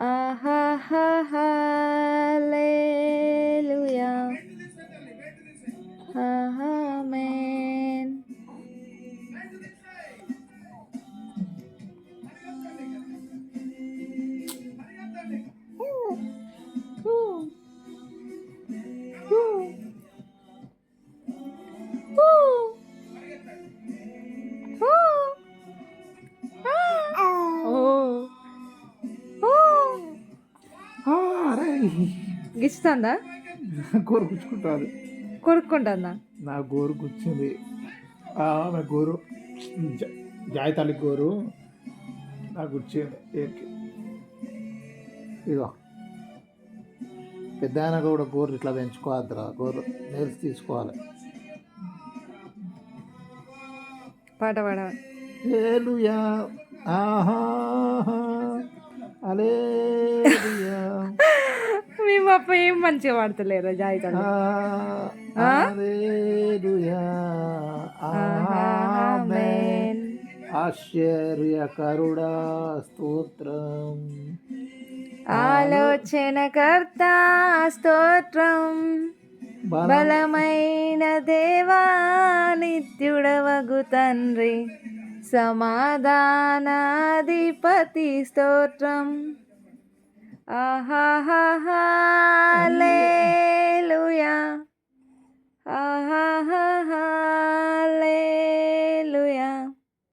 ఆహాహా హల్లెలూయా ఆమేన్. అరే గిచ్చుతుందా? గోరు గుచ్చుకుంటుంది. కొరుక్కుంటుందా? నా గోరు గుచ్చింది. నా గోరు జాయి తల్లి గోరు నాకు గుచ్చింది పేరుకి. ఇగో పెద్ద ఆయన కూడా గోరు ఇట్లా పెంచుకోవద్దురా, గోరు నేర్చి తీసుకోవాలి. పాట పాడ. హల్లెలూయా ఆహా హల్లెలూయా. మీ పప్ప ఏం మంచిగా పాడతలేరు జాయితాలు. హల్లెలూయా ఆమేన్. ఆశ్చర్యకరుడా స్తోత్రం. ఆలోచనకర్త స్తోత్రం. బలమైన దేవా నిత్యుడవగు తండ్రి సమాధానాధిపతి స్తోత్రం. ఆహాహా హల్లెలూయా ఆహాహా